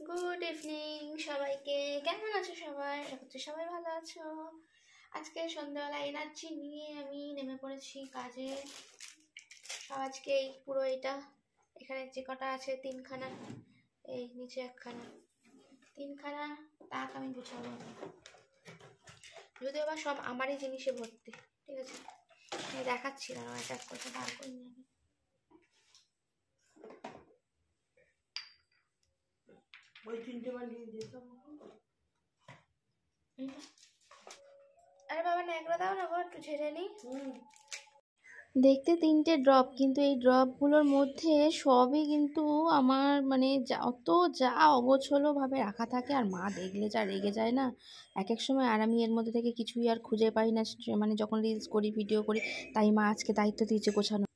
Good evening সবাইকে। কেমন আছো সবাই? আশা করছি সবাই ভালো আছো। আজকে সন্ধ্যাবেলা এনার্জি নিয়ে আমি নেমে পড়েছি কাজে। সব আজকে এই পুরো এটা এখানে যে কটা আছে তিনখানা, এই নিচে একখানা, তিনখানা তাক আমি গুছাবো। যদিও বা সব আমারই জিনিসে ভর্তি, ঠিক আছে? আমি দেখাচ্ছি না, এক এক করে বার করে নিয়ে। ওই তিনটে বানিয়ে দিতাম। আরে বাবা ন্যাকড়া দাও না গো, একটু ঝেড়ে নি। দেখতে তিনটে ড্রপ, কিন্তু এই ড্রপগুলোর মধ্যে সবই কিন্তু আমার মানে যা অগোছলোভাবে রাখা থাকে, আর মা দেখলে যা রেগে যায় না এক এক সময়। আর আমি এর মধ্যে থেকে কিছুই আর খুঁজে পাই না, মানে যখন রিলস করি ভিডিও করি। তাই মা আজকে দায়িত্ব দিয়েছে গোছানো।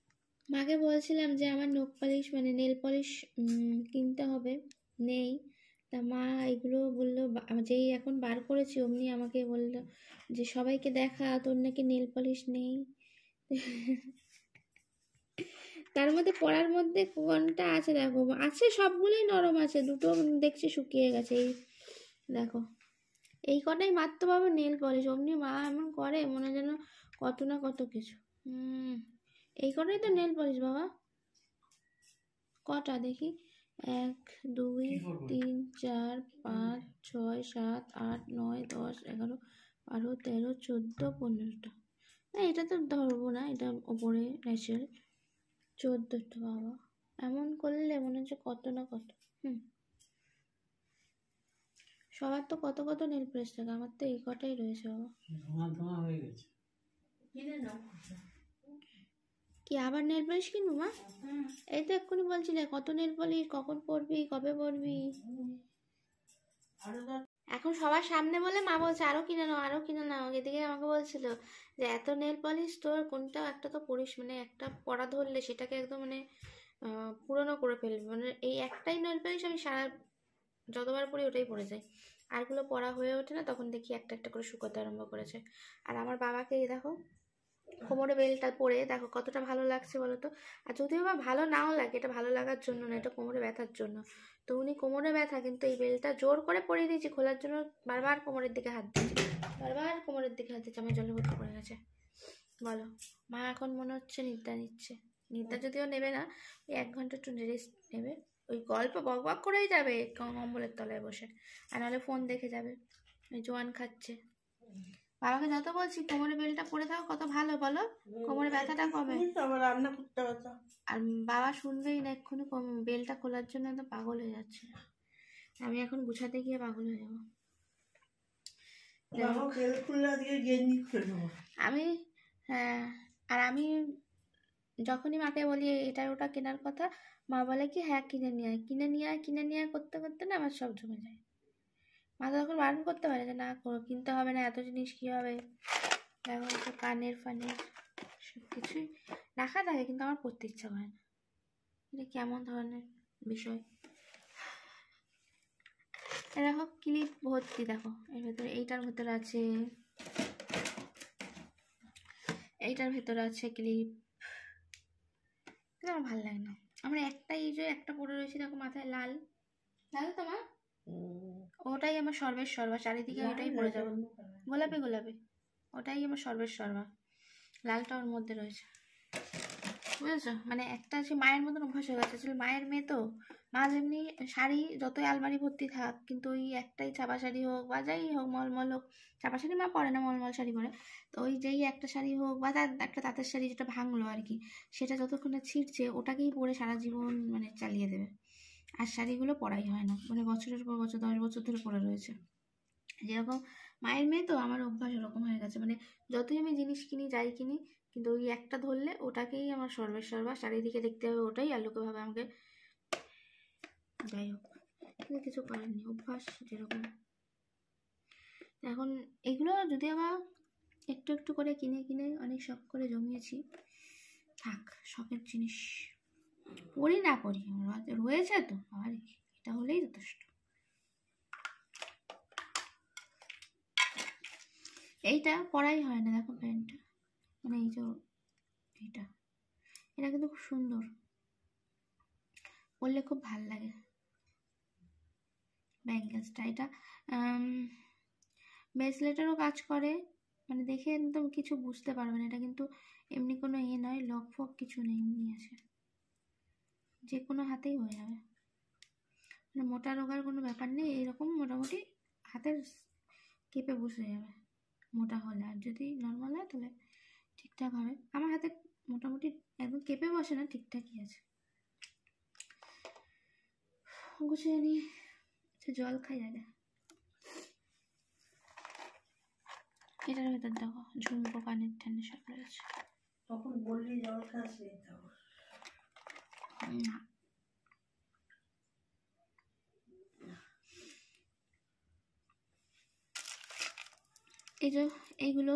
মাকে বলছিলাম যে আমার নখ পালিশ মানে নেল পলিশ কিনতে হবে, নেই। তা মা এগুলো বললো, যেই এখন বার করেছি অমনি আমাকে বললো যে সবাইকে দেখা, তোর নাকি নেল পলিশ নেই। তার মধ্যে পড়ার মধ্যে কোনটা আছে দেখো, আছে সবগুলোই নরম আছে, দুটো দেখছি শুকিয়ে গেছে। এই দেখো, এই কটাই মাত্র বাবা নেল পলিশ। অমনি মা এমন করে মনে যেন কত না কত কিছু। এই কটাই তো নেল পলিশ বাবা। কটা দেখি, 1 2 3 4 5 6 7 8 9 10 11 12 13 14 15টা। না এটা তো ধরবো না, এটা ওপরে ন্যাচারাল। 14টা বাবা। এমন করলে মনে হচ্ছে কত না কত। সবার তো কত কত নেল পলিশ থাকে, আমার তো এই কটাই রয়েছে বাবা। ধোঁয়া হয়ে গেছে। কিনে নাও। কি আবার নেল পলিশ কিনবো মা? এই তো এক্ষুনি বলছিলে কত নেল পলিশ, কখন পরবি, কবে পরবি। এখন সবার সামনে বলে মা বলছে আরো কিনে নাও, আরো কিনে নাও। এদিকে আমাকে বলছিল যে এত নেল পলিশ তোর কোনটা একটা তো পরিস, মানে একটা পরা ধরলে সেটাকে একদম মানে পুরনো করে ফেলবি। মানে এই একটাই নেল পলিশ আমি সারা যতবার পরি ওটাই পরে যাই, আরগুলো পরা হয়ে ওঠে না। তখন দেখি একটা একটা করে শুকোতে আরম্ভ করেছে। আর আমার বাবাকে দেখো কোমরে বেলটা পরে দেখো কতটা ভালো লাগছে বলো তো। আর যদিও বা ভালো নাও লাগে, এটা ভালো লাগার জন্য না, এটা কোমরে ব্যথার জন্য। তো উনি কোমরে ব্যথা, কিন্তু এই বেলটা জোর করে পরিয়ে দিয়েছি খোলার জন্য। বারবার কোমরের দিকে হাত দিচ্ছে, বারবার কোমরের দিকে হাত দিচ্ছে। আমার জলভর্তি পড়ে গেছে। বলো, মা এখন মনে হচ্ছে নিদ্রা নিচ্ছে। নিদ্রা যদিও নেবে না, ওই 1 ঘন্টা একটু রেস্ট নেবে। ওই গল্প বক বক করেই যাবে কম্বলের তলায় বসে, আর নাহলে ফোন দেখে যাবে। ওই জোয়ান খাচ্ছে। বাবাকে যত বলছি কোমরে বেলটা পরে থাকো, কত ভালো বলো, কোমরে ব্যথাটা কমে। রান্না করতে হবে। আর বাবা শুনবেই না, এক্ষুনি বেলটা খোলার জন্য তো পাগল হয়ে যাচ্ছে। আমি এখন গুছাতে গিয়ে পাগল হয়ে যাবো। আমি হ্যাঁ, আর আমি যখনই মাকে বলি এটা ওটা কেনার কথা, মা বলে কি হ্যাঁ কিনে নিয়ে আয়, কিনে নিয়ে আয়, কিনে নিয়ে আয় করতে করতে না আমার সব জমে যায়। মা তো তখন বারণ করতে পারে যে না কিনতে হবে না, এত জিনিস কি হবে। দেখো তো কানের ফানের সব কিছুই রাখা থাকে, কিন্তু আমার পড়তে ইচ্ছা করে না। এটা কেমন ধরনের বিষয়। দেখো ক্লিপ ভর্তি, দেখো এর ভেতরে, এইটার ভেতরে আছে, এইটার ভেতরে আছে ক্লিপ। আমার ভালো লাগে না। আমার একটাই, এই যে একটা পরে রয়েছে দেখো মাথায় লাল লাল, তোমার ওটাই আমার সর্বের সর্বা। চারিদিকে ওটাই পরে যাবো, গোলাপি গোলাপি, ওটাই আমার সর্বের সর্বা। লালটা ওর মধ্যে রয়েছে, বুঝেছো? মানে একটা আছে মায়ের মতন অভ্যাস হয়ে গেছে। আসলে মায়ের মেয়ে তো, মা যেমনি শাড়ি যতই আলমারি ভর্তি থাক, কিন্তু ওই একটাই চাপা শাড়ি হোক বা যাই হোক, মলমল হোক, চাপা শাড়ি মা পরে না, মলমল শাড়ি পরে। তো ওই যেই একটা শাড়ি হোক বা একটা তাঁতের শাড়ি যেটা ভাঙলো আর কি, সেটা যতক্ষণ ছিঁড়ছে ওটাকেই পরে সারা জীবন মানে চালিয়ে দেবে। আর শাড়িগুলো পরাই হয় না, মানে বছরের পর বছর, 10 বছর ধরে পরে রয়েছে। যেরকম মায়ের মেয়ে তো, আমার অভ্যাস ওরকম হয়ে গেছে। মানে যতই আমি জিনিস কিনি যাই কিনি, কিন্তু ওই একটা ধরলে ওটাকেই আমার সর্বের সর্বা, চারিদিকে দেখতে হবে ওটাই, আর লোকে ভাবে আমাকে। যাই হোক, কিন্তু কিছু করার নেই, অভ্যাস যেরকম। এখন এগুলো যদি আবার একটু একটু করে কিনে কিনে অনেক শখ করে জমিয়েছি, থাক শখের জিনিস, পড়ি না পড়ি রয়েছে তো, আর এটা হলেই যথেষ্ট। এইটা পরাই হয় না, দেখো প্যান্টটা, মানে এই যে এইটা, এটা কিন্তু খুব সুন্দর, পরলে খুব ভাল লাগে। ব্যাঙ্গেলসটা। এটা ব্রেসলেটেরও কাজ করে, মানে দেখে একদম কিছু বুঝতে পারবে না। এটা কিন্তু এমনি কোনো নয়, লক ফক কিছু নেই, এমনি আছে, যে কোনো হাতেই হয়ে যাবে, মানে মোটা রোগার কোনো ব্যাপার নেই। এইরকম মোটামুটি হাতের কেঁপে বসে যাবে মোটা হলে, আর যদি নর্মাল হয় তাহলে ঠিকঠাক হবে। আমার হাতে মোটামুটি একদম কেঁপে বসে না, ঠিকঠাকই আছে। গুছিয়ে নিয়ে জল খাই আগে। এটার ভেতর দেখো ঝুমকো, কানের ঠান্ডা সব রয়েছে। তখন বললি জল খাস না, এই যে এইগুলো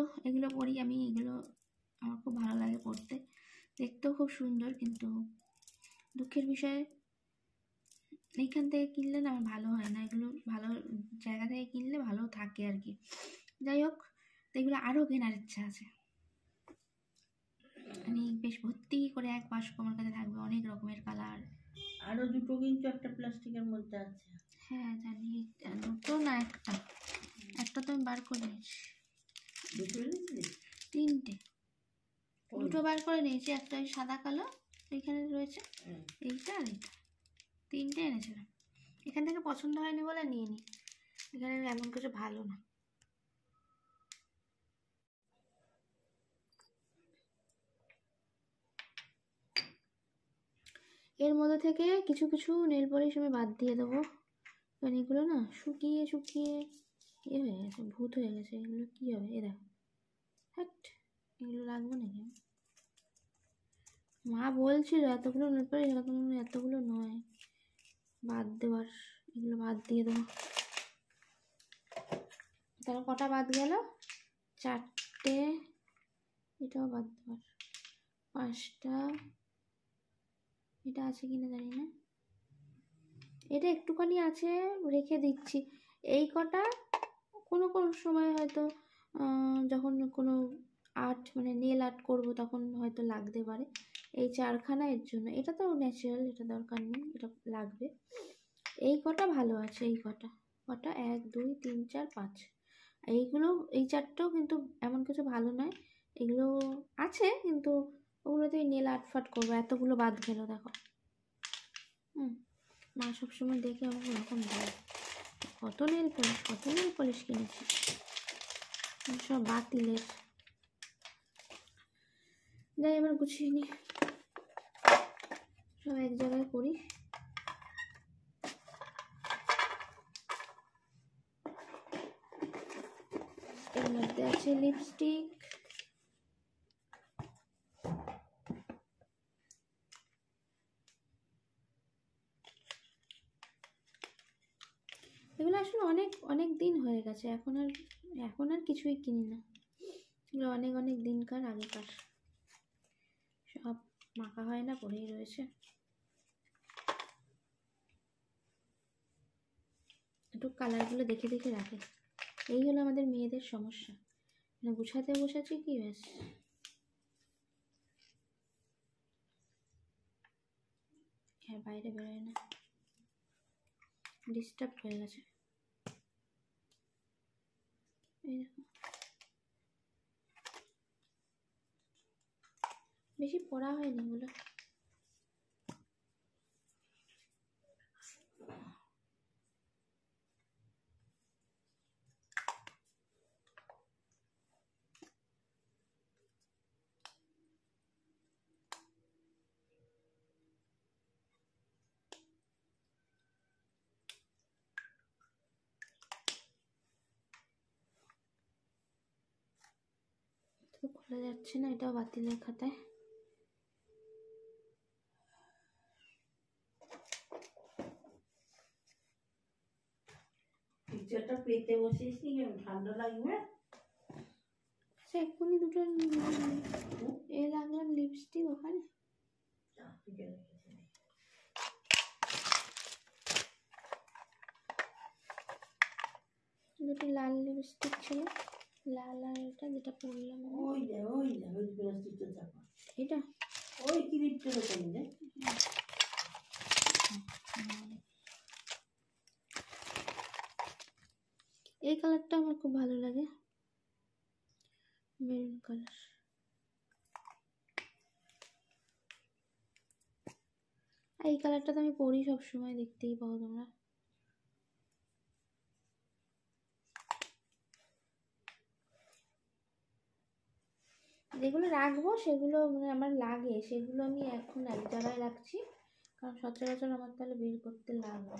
পড়ি আমি, এগুলো আমার খুব ভালো লাগে পড়তে, দেখতেও খুব সুন্দর, কিন্তু দুঃখের বিষয় এইখান থেকে কিনলে না আমার ভালো হয় না। এগুলো ভালো জায়গা থেকে কিনলে ভালো থাকে আর কি। যাই হোক, এগুলো আরও কেনার ইচ্ছা আছে, মানে বেশ ভর্তি করে এক বাক্স আমার কাছে থাকবে, অনেক রকমের কালার। আরো দুটো কিন্তু একটা প্লাস্টিকের মধ্যে আছে। হ্যাঁ জানি, দুটো না একটা তো আমি বার করে নিয়েছি। দুটো এনেছিলি? তিনটে, দুটো বার করে নিয়েছি। একটা ওই সাদা কালো এইখানে রয়েছে, এইটা আর এইটা, তিনটে এনেছিলাম। এখান থেকে পছন্দ হয়নি বলে নিয়ে নিই, এখানে এমন কিছু ভালো না। এর মধ্যে থেকে কিছু কিছু নেল পলিশ আমি বাদ দিয়ে দেবো, কারণ এগুলো না শুকিয়ে শুকিয়ে হয়ে গেছে, ভূত হয়ে গেছে। এগুলো কী হবে, এ দেখো, হ্যাট, এগুলো লাগবে নাকি? মা বলছিল এতগুলো নেল পলিশ, এতগুলো নয়, বাদ দেওয়ার, এগুলো বাদ দিয়ে দেবো। তাহলে কটা বাদ গেল? চারটে, এটাও বাদ দেওয়ার, পাঁচটা, এটা আছে কিনা জানি না, এটা একটুখানি আছে, রেখে দিচ্ছি। এই কটা কোনো কোনো সময় হয়তো যখন কোনো আর্ট মানে নেল আর্ট করবো তখন হয়তো লাগতে পারে। এই চারখানা এর জন্য, এটা তো ন্যাচারাল, এটা দরকার নেই, এটা লাগবে। এই কটা ভালো আছে, এই কটা 1 2 3 4 5, এইগুলো এই চারটেও কিন্তু এমন কিছু ভালো নয়, এগুলো আছে, কিন্তু ওগুলোতেই নেল আর্ট ফাট করবো। এতগুলো বাদ গেল দেখো। মা সবসময় দেখে আমাকে ওরকম দেয়, কত নেল পলিশ কিনেছি, সব বাতিলের। যাই এবার গুছিয়ে নিই, সব এক জায়গায় করি। এর মধ্যে আছে লিপস্টিক, এগুলো আসলে অনেক দিন হয়ে গেছে, এখন আর কিছুই কিনি না। এগুলো অনেক দিনকার আগেকার, সব মাখা হয় না, পড়েই রয়েছে। একটু কালারগুলো দেখে দেখে রাখে, এই হলো আমাদের মেয়েদের সমস্যা, মানে গুছাতে বসেছি কি ব্যাস। হ্যাঁ, বাইরে বেরোয় না, ডিস্টার্ব হয়ে গেছে। এই দেখো, বেশি পড়া হয়নি এগুলো। তো খোলা যাচ্ছে না, এটাও বাতিলের খাতায়। পিকচারটা পেতে বসিস নি, ঠান্ডা লাগবে। সে এক্ষুনি দুটো এ রাখলাম লিপস্টিক ওখানে। দুটো লাল লিপস্টিক ছিল, লাল আর এটা যেটা পরলাম, ওই প্লাস্টিকটা চাপা, এটা ওই ক্লিপটার ওখানে দে। এই কালারটা আমার খুব ভালো লাগে, মেরুন কালার। এই কালারটা তো আমি পরি সবসময়, দেখতেই পাও তোমরা। যেগুলো রাখবো সেগুলো মানে আমার লাগে, সেগুলো আমি এখন এক জায়গায় রাখছি, কারণ সচরাচর আমার তাহলে বের করতে লাগবে।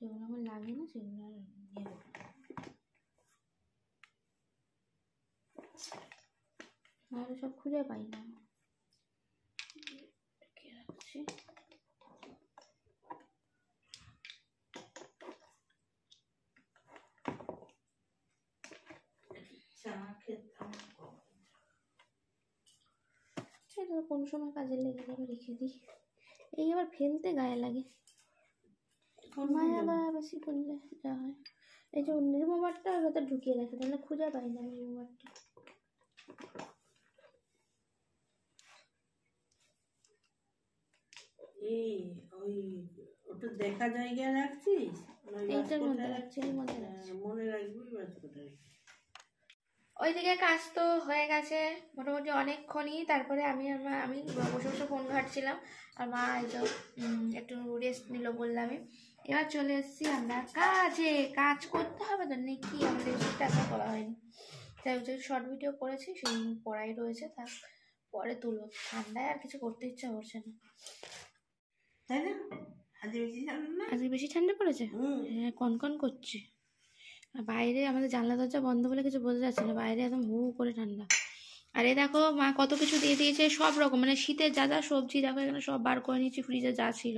যেগুলো আমার লাগে না সেগুলো আর নেব না, নাহলে সব খুঁজে পাই না। রাখছি। সেটা কোন সময় কাজে লেগে যাবে, রেখে দিই। এই আবার ফেলতে গায়ে লাগে, মায়া গায়ে বেশি করলে যা হয়। এই যে রিমুভারটা ওটা ঢুকিয়ে রাখে, তাহলে খুঁজে পাই না আমি রিমুভারটা। ওটা দেখা জায়গায় রাখছিস? এইটার মধ্যে রাখছি, এর মধ্যে রাখছি। মনে রাখবি বাস কোথায়। ওইদিকে কাজ তো হয়ে গেছে মোটামুটি অনেকক্ষণই। তারপরে আমি বসে বসে ফোন ঘাটছিলাম, আর মা এই তো একটু রেস্ট নিল বললামই। এবার চলে এসেছি আমরা কাজে, কাজ করতে হবে তো নাকি, আমাদের টাকা করা হয়নি। তাই যে শর্ট ভিডিও করেছি সেই পড়াই রয়েছে, তার পরে তুলব। ঠান্ডায় আর কিছু করতে ইচ্ছা করছে না, তাই না? আজকে বেশি ঠান্ডা পড়েছে। হ্যাঁ, কনকন করছে। আর বাইরে আমাদের জানলা দরজা বন্ধ বলে কিছু বোঝা যাচ্ছে না, বাইরে একদম হু করে ঠান্ডা। আর এই দেখো মা কত কিছু দিয়ে দিয়েছে, সব রকম মানে শীতের যা যা সবজি দেখো এখানে সব বার করে নিয়েছি, ফ্রিজে যা ছিল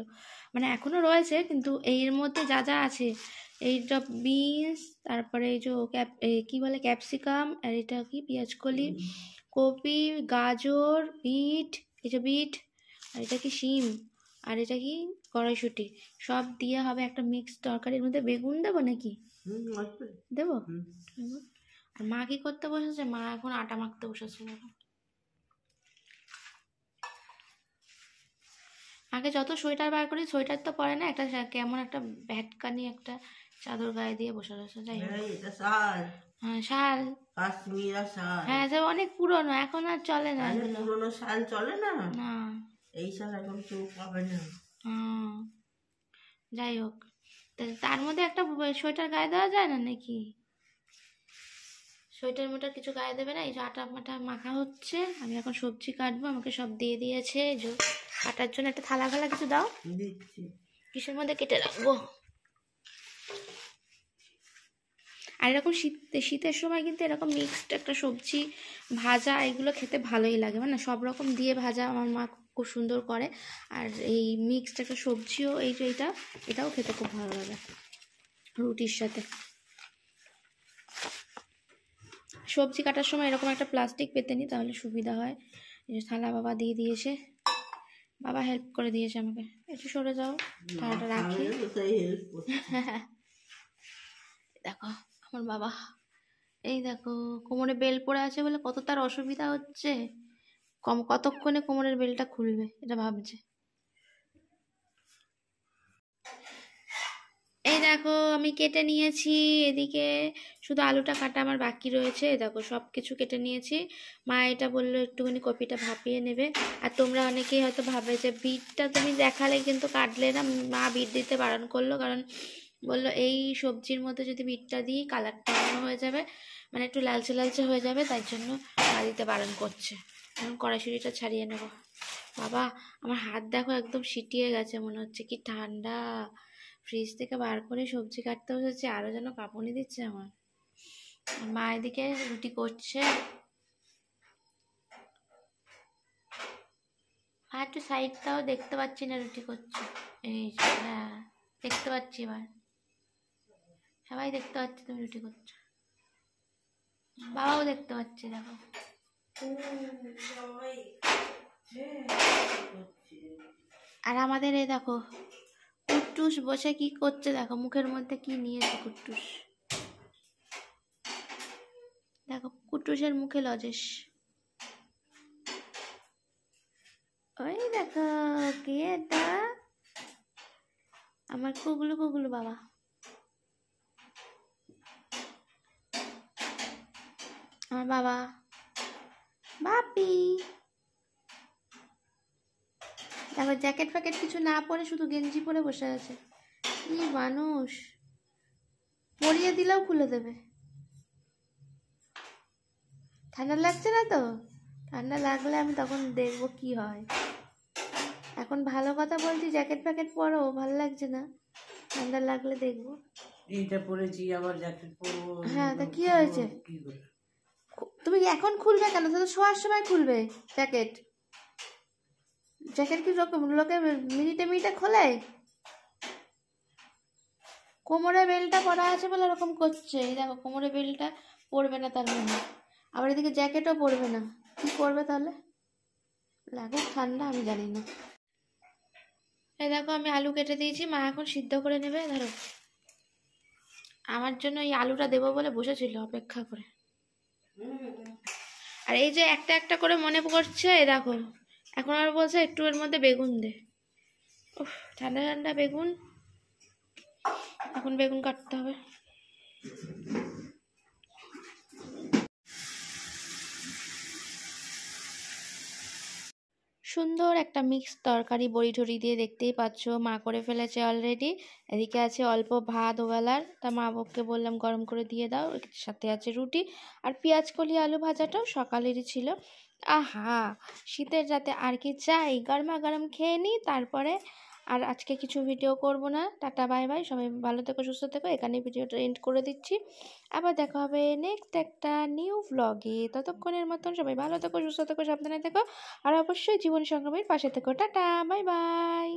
মানে এখনো রয়েছে, কিন্তু এর মধ্যে যা যা আছে, এইটা বিনস, তারপরে এই যে কি বলে ক্যাপসিকাম, আর এটা কি পেঁয়াজকলি, কপি, গাজর, বিট, এই যে বিট, আর এটা কি শিম, আর এটা কি কড়াইশুঁটি, সব দিয়ে হবে একটা মিক্স তরকারির মধ্যে। বেগুন দেবো নাকি দেবো? আর মা কি করতে বসেছে, মা এখন আটা মাখতে বসেছে। আগে যত সোয়েটার বার করি, সোয়েটার তো পরে না, একটা কেমন একটা ভ্যাটকানি একটা চাদর গায়ে দিয়ে বসে রয়েছে। যাই হোক, হ্যাঁ শাল, কাশ্মীরা শাল। হ্যাঁ সে অনেক পুরনো, এখন আর চলে না। পুরনো শাল চলে না, না এই শাল এখন কেউ পাবে না। যাই হোক, তার মধ্যে একটা সোয়েটার গায়ে দেওয়া যায় না নাকি? সোয়েটার মোটার কিছু গায়ে দেবে না। এই যে আটা মাটা মাখা হচ্ছে, আমি এখন সবজি কাটবো, আমাকে সব দিয়ে দিয়েছে। যে কাটার জন্য একটা থালা ফালা কিছু দাও, দিচ্ছি। কিসের মধ্যে কেটে রাখবো। আর এরকম শীতের সময় কিন্তু এরকম মিক্সড একটা সবজি ভাজা এগুলো খেতে ভালোই লাগে, মানে সব রকম দিয়ে ভাজা আমার মা খুব সুন্দর করে। আর এই মিক্সড একটা সবজিও এই যে এটাও খেতে খুব ভালো লাগে রুটির সাথে। সবজি কাটার সময় এরকম একটা প্লাস্টিক পেতে নিই, তাহলে সুবিধা হয়। এই যে থালা বাবা দিয়ে দিয়েছে, বাবা হেল্প করে দিয়েছে আমাকে। একটু সরে যাও, থালাটা রাখি। দেখো আমার বাবা, এই দেখো কোমরে বেল পড়ে আছে বলে কত তার অসুবিধা হচ্ছে, কতক্ষণে কোমরের বেলটা খুলবে এটা ভাবছে। এই দেখো আমি কেটে নিয়েছি, এদিকে শুধু আলুটা কাটা আমার বাকি রয়েছে। দেখো সব কিছু কেটে নিয়েছি। মা এটা বললো একটুখানি কপিটা ভাপিয়ে নেবে। আর তোমরা অনেকেই হয়তো ভাবে যে বিটটা তুমি দেখালে কিন্তু কাটলে না, মা বিট দিতে বারণ করলো, কারণ বললো এই সবজির মধ্যে যদি বিটটা দিই কালারটা অন্য হয়ে যাবে, মানে একটু লালচে লালচে হয়ে যাবে, তাই জন্য মা দিতে বারণ করছে। এখন কড়াইশুঁড়িটা ছাড়িয়ে নেবো। বাবা আমার হাত দেখো একদম সিটিয়ে গেছে, মনে হচ্ছে কি ঠান্ডা। ফ্রিজ থেকে বার করে সবজি কাটতে বসেছি, আরো যেন কাঁপুনি দিচ্ছে আমার। মা এদিকে রুটি করছে। আর একটু সাইডটাও দেখতে পাচ্ছি না, রুটি করছে। এই হ্যাঁ দেখতে পাচ্ছি, এবার সবাই দেখতে পাচ্ছে তুমি রুটি করছো, বাবাও দেখতে পাচ্ছে। দেখো আর আমাদের এই দেখো কুট্টুস বসে কি করছে, দেখো মুখের মধ্যে কি নিয়েছে কুট্টুস। দেখো কুট্টুসের মুখে লজেস। ওই দেখো কি এটা, আমার কুগলু কুগলু বাবা। আমার বাবা বাপি। দেখো জ্যাকেট ফ্যাকেট কিছু না পরে শুধু গেঞ্জি পরে বসে আছে। কি মানুষ, পরিয়ে দিলেও খুলে দেবে। ঠান্ডা লাগছে না তো? ঠান্ডা লাগলে আমি তখন দেখবো কি হয়। এখন ভালো কথা বলছি, জ্যাকেট ফ্যাকেট পরো, ভালো লাগছে না, ঠান্ডা লাগলে দেখবো। এইটা পরেছি আবার জ্যাকেট পরবো। হ্যাঁ তা কি হয়েছে? কি করে? তুমি এখন খুলবে কেন? তো শোয়ার সময় খুলবে জ্যাকেট। জ্যাকেট কি লোকে মিনিটে মিনিটে খোলে? কোমরে বেলটা পরা আছে বলে এরকম করছে। এই দেখো কোমরে বেলটা পরবে না তার মানে, আবার এদিকে জ্যাকেটও পরবে না। কি করবে তাহলে? লাগুক ঠান্ডা, আমি জানি না। এই দেখো আমি আলু কেটে দিয়েছি, মা এখন সিদ্ধ করে নেবে। ধরো আমার জন্য এই আলুটা দেবো বলে বসেছিল অপেক্ষা করে। আর এই যে একটা একটা করে মনে পড়ছে, এই দেখো এখন আর বলছে একটু এর মধ্যে বেগুন দে। উফ, ঠান্ডা ঠান্ডা বেগুন, এখন বেগুন কাটতে হবে। সুন্দর একটা মিক্স তরকারি বড়ি ঠড়ি দিয়ে, দেখতেই পাচ্ছ মা করে ফেলেছে অলরেডি। এদিকে আছে অল্প ভাত ওবেলার, তা মা বউকে বললাম গরম করে দিয়ে দাও। সাথে আছে রুটি আর পেঁয়াজ কলি আলু ভাজাটাও সকালেরই ছিল। আহা, শীতের রাতে আর কি চাই, গরমা গরম খেয়ে নিই তারপরে। আর আজকে কিছু ভিডিও করব না। টাটা বাই বাই, সবাই ভালো থেকো সুস্থ থেকো, এখানে ভিডিওটা এন্ড করে দিচ্ছি। আবার দেখা হবে নেক্সট একটা নিউ ভ্লগে। ততক্ষণের মতন সবাই ভালো থেকো সুস্থ থেকো সাবধানে থেকো, আর অবশ্যই জীবন সংগ্রামের পাশে থেকো। Tata bye bye.